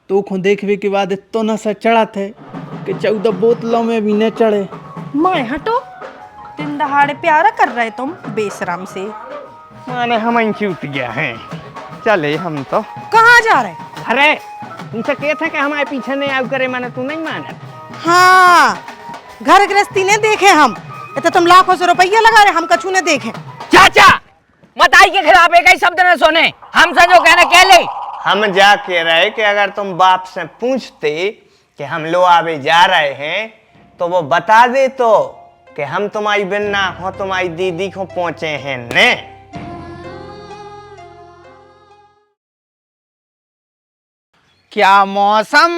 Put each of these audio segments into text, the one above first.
तो खो देखने के बाद इतो नशा चढ़ा थे कि 14 बोतलों में भी न चढ़े। मैं हटो, दिन दहाड़े प्यारा कर रहे तुम बेशरम से। माने हम चूत गया है, चले हम तो। कहाँ जा रहे? अरे तुमसे कहते थे कि हमारे पीछे नहीं आव करे, माने तू नहीं माने। हाँ, घर गृहस्थी ने देखे हम, तो तुम लाखों से रुपया लगा रहे, हम कछु ने देखे। चाचा मत आई के खिलाफ एक ही शब्द न सुने, हमसे जो कहना कह ले। हम जा कह रहे कि अगर तुम बाप से पूछते कि हम लोग आवे जा रहे हैं तो वो बता दे तो कि हम तुम्हारी बिन्ना हो तुम्हारी दीदी को पहुंचे हैं ने। क्या मौसम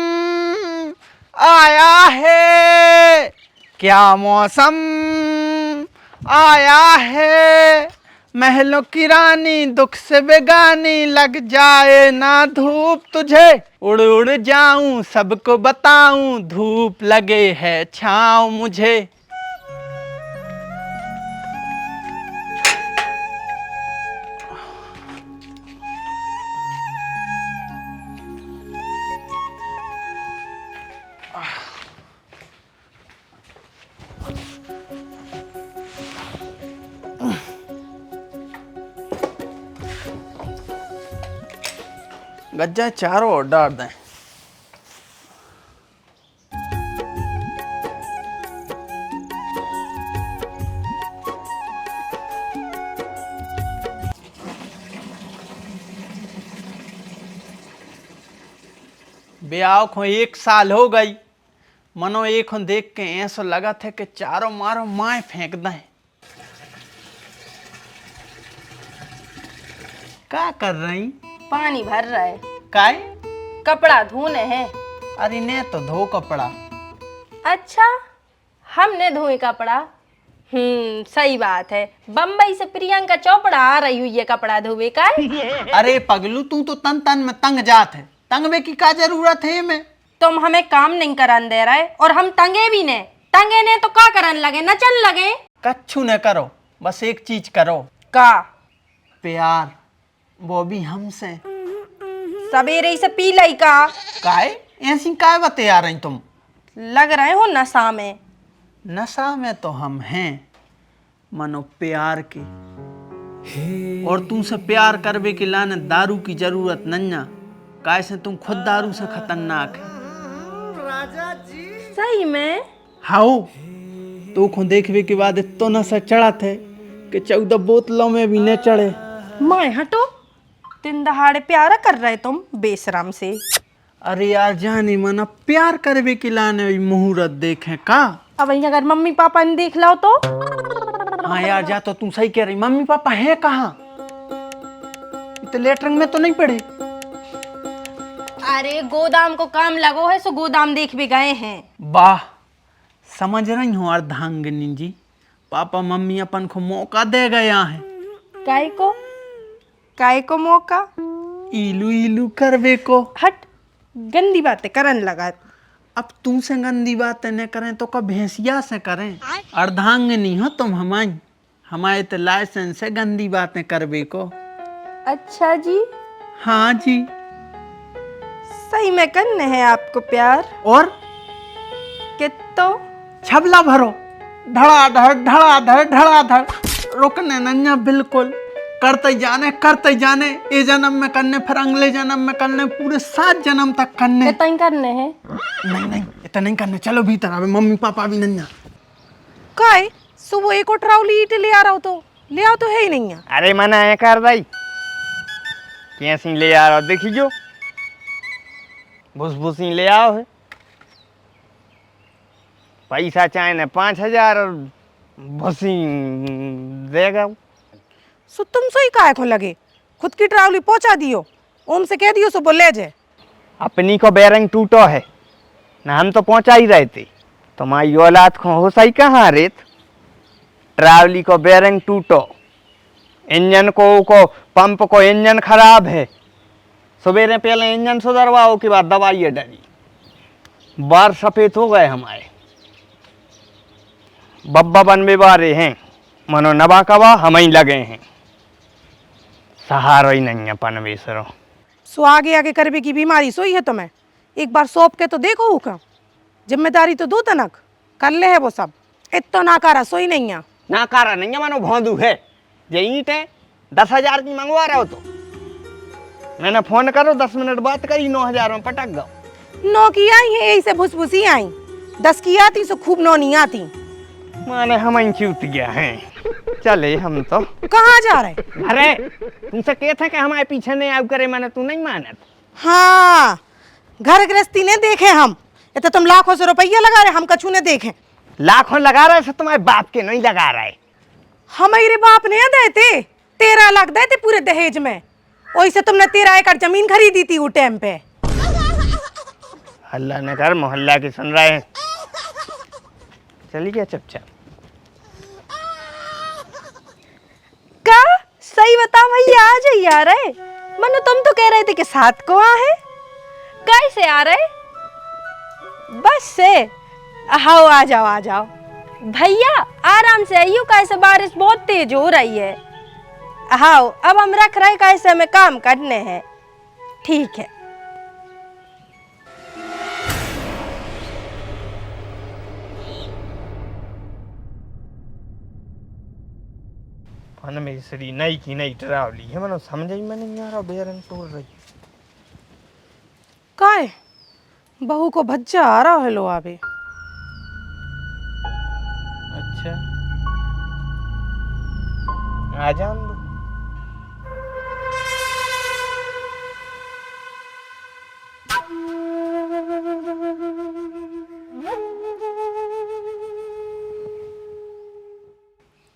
आया है, क्या मौसम आया है, महलों की रानी दुख से बेगानी, लग जाए ना धूप तुझे, उड़ उड़ जाऊं सबको बताऊं, धूप लगे है छाँव मुझे। गज्जा चारों ओर डाल दें। ब्याह को 1 साल हो गई, मनो एक देख के ऐसा लगा था कि चारों मारो माए फेंक दें। क्या कर रही? पानी भर रहा है। काय? कपड़ा धोने हैं। अरे ने तो धो कपड़ा। अच्छा, हमने धोए कपड़ा? सही बात है। बम्बई से प्रियंका चोपड़ा आ रही हुई है कपड़ा धोवे का। अरे पगलू तू तो तन तन में तंग जात है, तंग में की क्या जरूरत है में? तुम हमें काम नहीं करन दे रहे और हम तंगे भी ने। तंगे ने तो का करन लगे, नचन लगे। कच्छू न करो, बस एक चीज करो। का? प्यार, वो भी हमसे। सवेरे से पी लाई का? काय ऐसी काय बते आ रही तुम? लग रहे हो नशा में। नशा में तो हम हैं, मनो प्यार के। और तुमसे प्यार करवे के लाने दारू की जरूरत नन्या, काय से तुम खुद दारू से खतरनाक है। सही में? हाउ, तो खो देखवे के बाद इतो नशा चढ़ा थे कि 14 बोतलों में भी न चढ़े। मैं हटो, दिन दहाड़े प्यारा कर रहे तुम बेशरम से। अरे यार जाने मना प्यार करवे के लाने मुहूर्त देखे का। अब अगर मम्मी पापा ने देख लो तो? हाँ यार जा, तो तुम सही कह रही। मम्मी पापा है कहाँ? तो लेटरिंग में तो नहीं पड़े। अरे गोदाम को काम लगो है, सो गोदाम देख भी गए हैं। वाह, समझ रही हूँ अर्धांगिनी जी, पापा मम्मी अपन को मौका दे गया है। काय को मौका? इलू इलू करवे को। हट, गंदी बातें करन लगा। अब तुमसे गंदी बातें न करें तो कब भैंसिया से करें? अर्धांगिनी हो तुम हमारी, हमारे तो लाइसेंस है गंदी बातें करवे को। अच्छा जी? हाँ जी। सही में करने हैं आपको प्यार? और कितो? छबला भरो, धड़ाधड़ धड़ाधड़, रुकने नन्या बिल्कुल। करते जाने, ये जन्म में करने, फिर अगले जन्म में करने, पूरे 7 जन्म तक करने। इतना ही करने हैं? नहीं इतना नहीं करने। चलो भीतर आवे, मम्मी पापा भी नन्या। काय सुबह एक और ट्राउली ईट ले आ रहा हो तो ले आओ, तो है ही नहीं है। अरे मना है कर भाई, कैसी ले आ रहा देखी जो भूसी ले आओ है। पैसा चाहे न 5000 और भूसी देगा। सो तुम सही काय को लगे, खुद की ट्रावली पहुंचा दियो, ओम से कह दियो सो बोले जे। अपनी को बेरंग टूटो है ना, हम तो पहुंचा ही रहे थे। तुम्हारी औलाद को हो सही कहाँ रेत। ट्रावली को बेरंग टूटो, इंजन को पंप को इंजन खराब है, सवेरे पहले इंजन सुधरवाओ के बाद दवाई डली। बार सफेद हो गए हमारे, बब्बा बनवे बारे हैं, मनो नबा कबा हम ही लगे हैं। सहारा ही नहीं है पनवेसरो। सो आगे आगे करवे की बीमारी सोई है तुम्हें, एक बार सौंप के तो देखो का जिम्मेदारी तो दो तनक कर ले है वो सब। इतना नाकारा सोई नहीं है। नाकारा नहीं है, मानो भौंदू है। ये ईंट है 10,000 की मंगवा रहे हो तो मैंने फोन करो 10 मिनट बात करी 9,000 में पटक गओ। 9 की आई है यही से भुसभुसी आई, 10 की आती सो खूब 9 नहीं आती। माने हम चूत गया है। चले हम तो कहाँ जा रहे? अरे तुमसे कहते कि हमारे पीछे नहीं आव करे, मैंने तू नहीं मानत। हाँ घर गृहस्थी ने देखे हम, ये तो तुम लाखों से रुपया लगा रहे, हम कछु ने देखे। लाखों लगा रहे से तुम्हारे बाप के नहीं लगा रहे। हमारे बाप ने देते 13 लाख देते पूरे दहेज में, वही से तुमने 13 एकड़ जमीन खरीदी थी वो टाइम पे। अल्लाह ने कर मोहल्ला की सुन रहे हैं। चली गया चुपचाप। का सही बता भैया, आ जाइए। आ रहे मनु, तुम तो कह रहे थे कि 7 को आ है, कैसे आ रहे? बस से? आओ आ जाओ आ जाओ भैया, आराम से आइयो, कैसे बारिश बहुत तेज हो रही है। आओ अब हम रख रहे कैसे हमें काम करने हैं। ठीक है। मेरी सरी नई की नई ट्रावली है, मनो समझ ही में नहीं आ रहा। बेरंग तोड़ रही काय बहू को भज्जा आ रहा है लो आवे। अच्छा आ जान दो।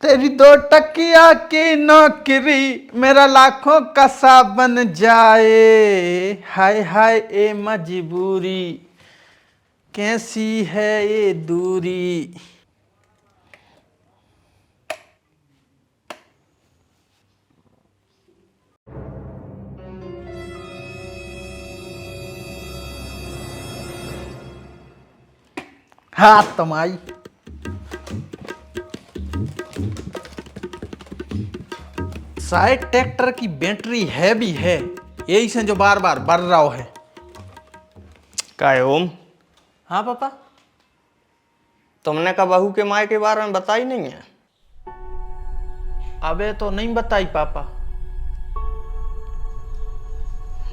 तेरी 2 टकिया की नौकरी मेरा लाखों का सा बन जाए। हाय हाय ए मजबूरी, कैसी है ये दूरी। हाँ तुम आई। शायद ट्रैक्टर की बैटरी है भी है, यही से जो बार बार बढ़ रहा है। काय ओम, हाँ पापा। तुमने का बहू के माए के बारे में बताई नहीं है? अबे तो नहीं बताई पापा।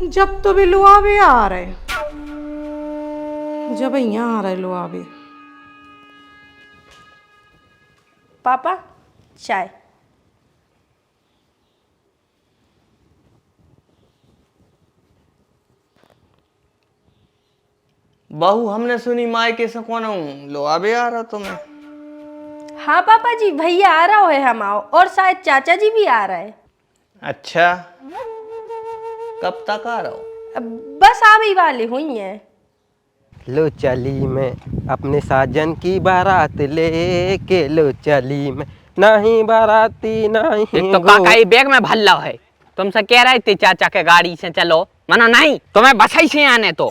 जब तो भी लुआवे आ रहे, जब यहाँ आ रहे लुआवे। पापा चाय। बहू हमने सुनी माए के से कौन लो आबे आ रहा तुम्हें। हाँ पापा जी, भैया आ रहा है हम आओ, और शायद चाचा जी भी आ रहा है। अच्छा कब तक आ रहा हो? बस आवे वाली हुई है। लो चली मैं अपने साजन की बारात लेके, लो चली मैं नहीं बाराती नहीं। एक तो काका ये बैग में भल्ला है, तुमसे कह रहे थे चाचा के गाड़ी से चलो, मना नहीं तुम्हें बसाई से आने। तो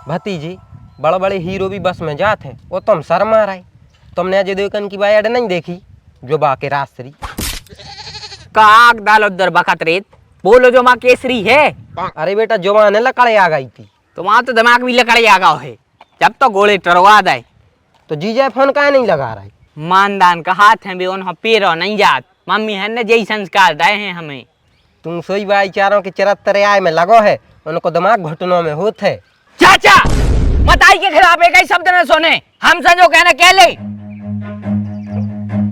भतीजी बड़े बड़े हीरो भी बस में जाते हैं, वो तुम शर्मा रहे। तुमने अजय देवगन की बाइड नहीं देखी जो बाके रास्त्री काग डालो उधर बकत रेत, बोलो जो माँ केसरी है। अरे बेटा जवान लकड़े आ गई थी, तो वहां तो दिमाग भी लकड़े आ गया है, जब तो गोले टरवा दे। तो जीजा फोन काहे नहीं लगा रहा है? मानदान का हाथ है भी उन्हें पेरो नहीं जात, मम्मी है ने यही संस्कार दे हैं हमें। तुम सोई भाईचारों के चरत्तर आय में लगो है, उनको दिमाग घुटनों में होते है। चाचा मताई के खिलाफ एक ही शब्द न सुने, हम जो कहना कह ले।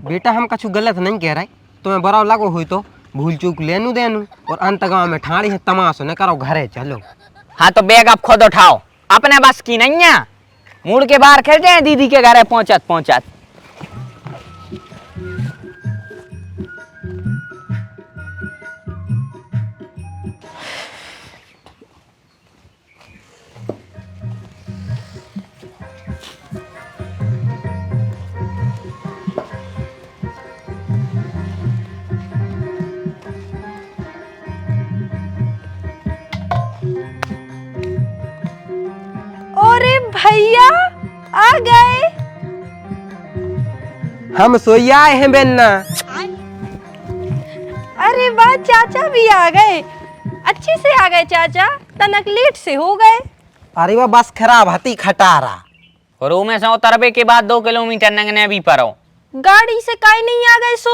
बेटा हम कछु गलत नहीं कह रहे, तुम्हें बड़ा लगो हुई तो भूल चूक लेनू देनू, और अंत गाँव में ठाड़ी है तमाशो न करो, घरे चलो। हाँ तो बैग आप खुद उठाओ, अपने बस की नहीं है, मुड़ के बाहर खेल जाए दीदी के घर पहुंचत पहुंचत। अरे भैया आ गए। हम सोई आए हैं बेन्ना। अरे वाह चाचा भी आ गए, अच्छे से आ गए चाचा, तनक लेट से हो गए। अरे वो बस खराब हती खटारा। और वो में से उतरबे के बाद 2 किलोमीटर नंगने भी परो। गाड़ी से काहे नहीं आ गए सो?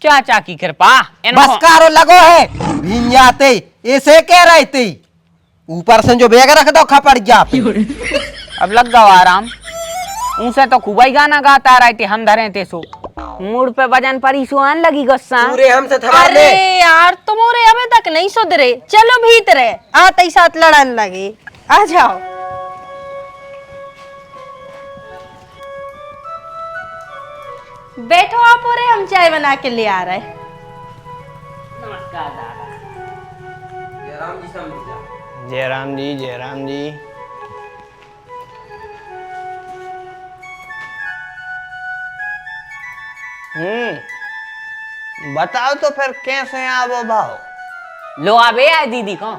चाचा की कृपा। बस कारो लगो है भीन जाते ऐसे कह रहे थे, ऊपर से जो बैग रख दो खपड़ जाते। अब लग गया आराम। उनसे तो खूब ही गाना गाता रहे थे, हम धरे थे सो मूड पे वजन परी सुहान लगी गुस्सा। पूरे हमसे थमा अरे ले। यार तुम्हारे अबे तक नहीं सुधरे, चलो भीतर आते ही साथ लड़न लगे। आ जाओ। बैठो आप, और हम चाय बना के ले आ रहे। नमस्कार दादा। जय राम जी, जय राम जी। बताओ तो फिर कैसे आवो भाव। लो आबे आए दीदी को।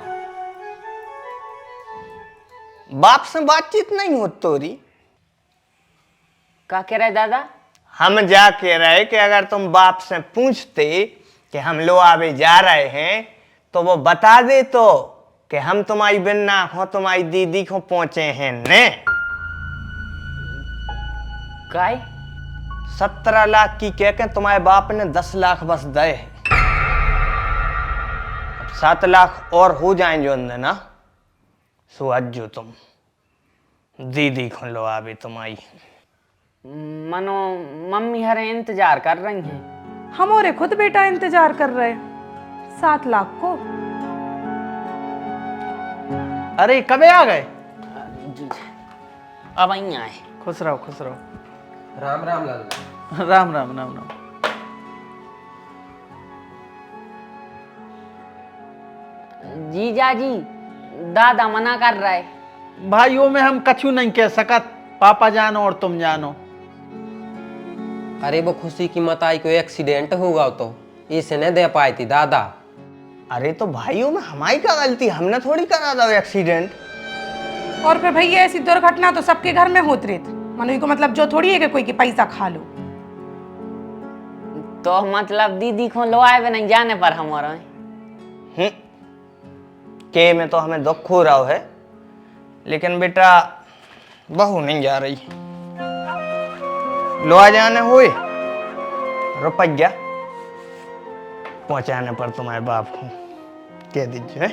बाप से बातचीत नहीं हो तोरी? क्या कह रहे दादा? हम जा कह रहे कि अगर तुम बाप से पूछते कि हम लोआवे जा रहे हैं तो वो बता दे तो कि हम तुम्हारी बिन्ना हो तुम्हारी दीदी को पहुंचे हैं ने। काय 17 लाख की कह के तुम्हारे बाप ने 10 लाख बस दे। अब 7 लाख और हो जाएं जो अंदर ना, सो अज्जो तुम दीदी को लोआवे तुम्हारी। मनो मम्मी हरे इंतजार कर रही हैं। हमारे खुद बेटा इंतजार कर रहे 7 लाख को। अरे कबे आ गए? अब आई आए। खुश रहो, खुश रहो। राम राम लाला। राम राम राम राम। जीजा जी दादा मना कर रहा है। भाइयों में हम कछु नहीं कह सकत, पापा जानो और तुम जानो। अरे वो खुशी की मताई को एक्सीडेंट होगा तो इसे नहीं दे पाई थी दादा। अरे तो भाइयों में हमारी क्या गलती, हमने थोड़ी करा था एक्सीडेंट। और फिर भैया ऐसी दुर्घटना तो सबके घर में होती रहती, मनु को मतलब जो थोड़ी है कि कोई की पैसा खा लो। तो मतलब दीदी को लो आए भी नहीं जाने पर हमारा के में तो हमें दुख हो रहा है, लेकिन बेटा बहू नहीं जा रही। लो आ जाने हुए रुपया पहुंचाने पर तुम्हारे बाप को कह दीजिए,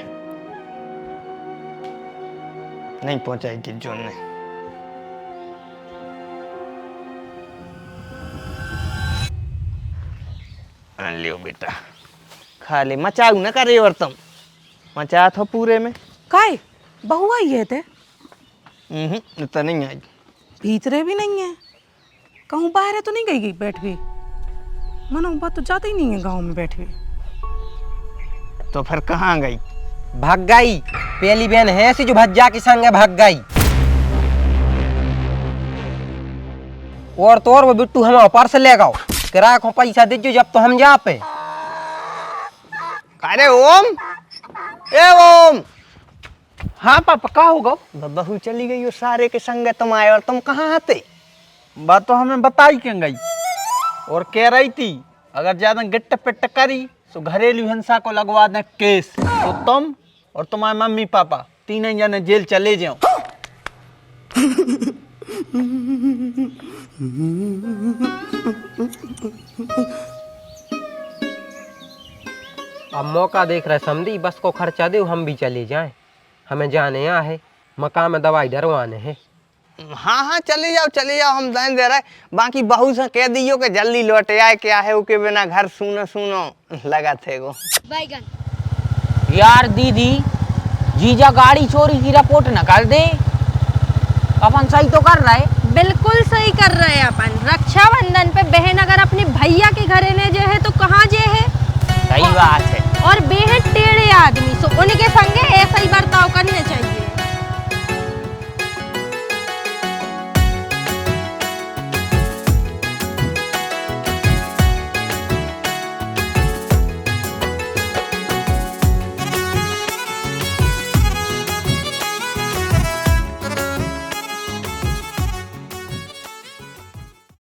नहीं पहुंचाई थी जो ने। लियो बेटा, खाली मचाऊ न करे और तुम मचा थो पूरे में। काय बहू आई है ते? तो नहीं आई। भीतरे भी नहीं है, कहूँ बाहर है तो नहीं गई बैठ गई। मनो बात तो जाती ही नहीं है गांव में बैठ गई। तो फिर कहाँ गई? भाग गई। पहली बहन है ऐसी जो भज्जा के संग भाग गई। और तो और वो बिट्टू हम पर्स ले गओ, किराया को पैसा दीजिए जब तो हम जा पे। अरे ओम, ए ओम। हाँ पापा, का होगा? बहू चली गई और सारे के संग तुम आए और तुम कहाँ आते? बात तो हमें बताई क्यों गई, और कह रही थी अगर ज्यादा गिट्ट पिट्ट करी तो घरेलू हिंसा को लगवा दें केस, तो तुम और तुम्हारे मम्मी पापा तीनों जने जेल चले जाओ। अब मौका देख रहे समझी, बस को खर्चा दे हम भी चले जाएं। हमें जाने यहाँ है मकान में दवाई डरवाने हैं। हाँ हाँ चले जाओ, हम दान दे रहे। बाकी बहू से कह दियो कि जल्दी लौट आए, क्या है उसके बिना घर सुनो सुनो लगा थे वो। यार दीदी जीजा गाड़ी चोरी की रिपोर्ट न कर दे, अपन सही तो कर रहे। बिल्कुल सही कर रहे हैं अपन। रक्षाबंधन पे बहन अगर अपने भैया के घरे ने जे है तो कहाँ जे है? सही बात है। और बेहद टेढ़े आदमी, सो उनके संगे ऐसा ही बर्ताव करने चाहिए।